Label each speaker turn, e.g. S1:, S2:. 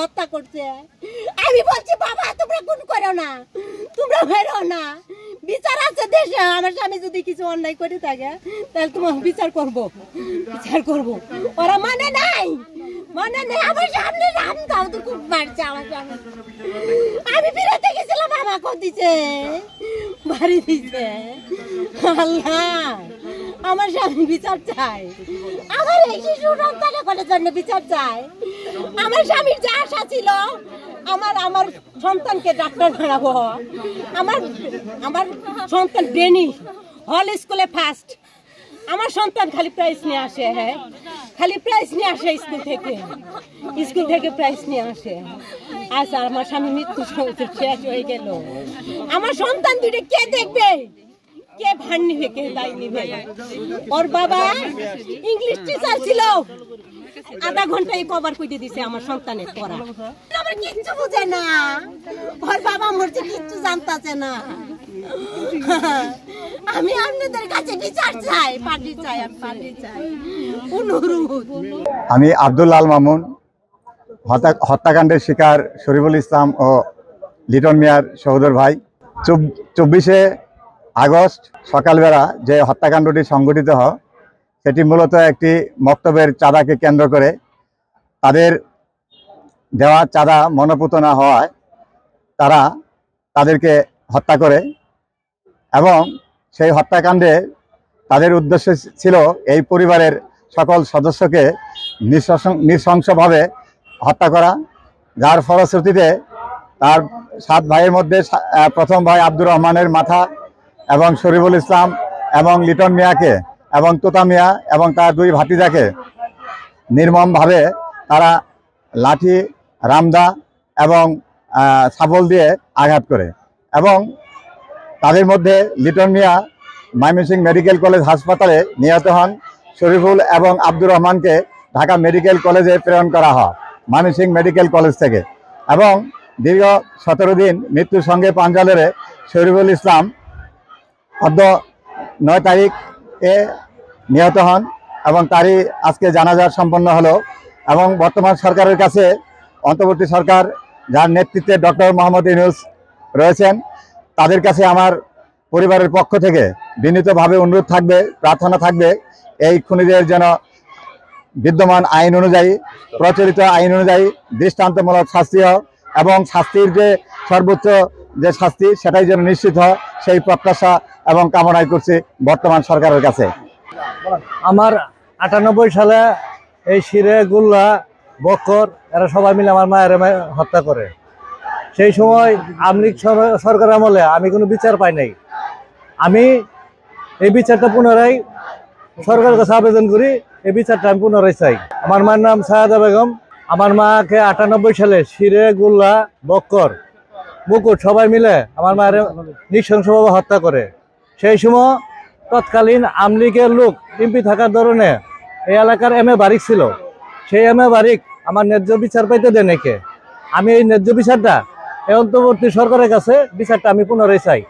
S1: হত্যা করছে। আমি বলছি বাবা তোমরা গুণ করো না, তোমরা বেরো না, বিচার আছে দেশে। আমার স্বামী যদি কিছু অন্যায় করে থাকে তাহলে তোমার বিচার করব। ওরা মানে নাই, আমার সামনে রাম দাও তো খুব মারছে আমার স্বামী। আমি বেরোতে গেছিলাম, আমাকে দিছে বাড়ি দিছে। আল্লাহ, আমার স্বামী বিচার চাই, আমার এই শিশু সন্তান করার জন্য বিচার চাই। আমার স্বামীর যে আশা ছিল আমার সন্তানকে ডাক্তার বানাবো, আমার সন্তান ব্রেনি হল স্কুলে ফার্স্ট, আমার সন্তান খালি প্রাইজ নিয়ে আসে। হ্যাঁ, খালি প্রাইজ নিয়ে আসে স্কুল থেকে প্রাইজ নিয়ে আসে। আচ্ছা, আমার স্বামী মৃত্যু শেষ হয়ে গেল, আমার সন্তান দুটো কে দেখবে, কে ভার নিবে, কে দায় নিবে? ওর বাবা ইংলিশ টিচার ছিল, আধা ঘন্টায় কভার করে দিছে আমার সন্তানের পড়া। আমার কিচ্ছু বুঝে না, ওর বাবা মরছে কিচ্ছু জানতাছে না। আমি আপনাদের কাছে বিচার চাই, পার্টি চাই, অনুরোধ।
S2: আমি আব্দুল আল মামুন, হত্যাকাণ্ডের শিকার শরীফুল ইসলাম ও লিটন মিয়ার সহোদর ভাই। 24শে আগস্ট সকালবেলা যে হত্যাকাণ্ডটি সংঘটিত হয় সেটি মূলত একটি মক্তবের চাঁদাকে কেন্দ্র করে, তাদের দেওয়া চাঁদা মনোপুত না হওয়ায় তারা তাদেরকে হত্যা করে এবং সেই হত্যাকাণ্ডে তাদের উদ্দেশ্য ছিল এই পরিবারের সকল সদস্যকে নৃশংসভাবে হত্যা করা, যার ফলশ্রুতিতে তার 7 ভাইয়ের মধ্যে প্রথম ভাই আব্দুর রহমানের মাথা এবং শরীফুল ইসলাম এবং লিটন মিয়াকে এবং তোতা মিয়া এবং তার 2 ভাতিজাকে নির্মমভাবে তারা লাঠি, রামদা এবং শাবল দিয়ে আঘাত করে এবং তাদের মধ্যে লিটন মিয়া ময়মনসিংহ মেডিকেল কলেজ হাসপাতালে নিহত হন। শরীফুল এবং আব্দুর রহমানকে ঢাকা মেডিকেল কলেজে প্রেরণ করা হয় ময়মনসিংহ মেডিকেল কলেজ থেকে এবং দীর্ঘ 17 দিন মৃত্যুর সঙ্গে পাঞ্জা লড়ে শরীফুল ইসলাম 9 তারিখে নিহত হন এবং তারই আজকে জানাজা সম্পন্ন হলো। এবং বর্তমান সরকারের কাছে, অন্তর্বর্তী সরকার যার নেতৃত্বে ডক্টর মোহাম্মদ ইউনূস রয়েছেন, তাদের কাছে আমার পরিবারের পক্ষ থেকে বিনীতভাবে অনুরোধ থাকবে, প্রার্থনা থাকবে, এই খুনিদের যেন বিদ্যমান আইন অনুযায়ী, প্রচলিত আইন অনুযায়ী দৃষ্টান্তমূলক শাস্তি হয় এবং শাস্তির যে সর্বোচ্চ যে শাস্তি সেটাই যেন নিশ্চিত হয়, সেই প্রত্যাশা এবং কামনাই করছি বর্তমান সরকারের কাছে।
S3: আমার 98 সালে এই শিরে, গুল্লা, বক্কর এরা সবাই মিলে আমার মায়ের হত্যা করে। সেই সময় আমলিগ সরকার আমলে আমি কোনো বিচার পাই নাই। আমি এই বিচারটা পুনরায় সরকারের কাছে আবেদন করি, এই বিচারটা আমি পুনরায় চাই। আমার মায়ের নাম সায়েদা বেগম। আমার মাকে 98 সালে শিরে, গুল্লা, বক্কর, মুকুট সবাই মিলে আমার মায়ের নৃশংসভাবে হত্যা করে। সেই সময় তৎকালীন আমলিগের লোক এমপি থাকার ধরনে এই এলাকার এমএ বারিক ছিল। সেই এমএ বারিক আমার ন্যায্য বিচার পাইতে দেন একে। আমি এই ন্যায্য বিচারটা এই অন্তর্বর্তী সরকারের কাছে বিচারটা আমি পুনরায় চাই।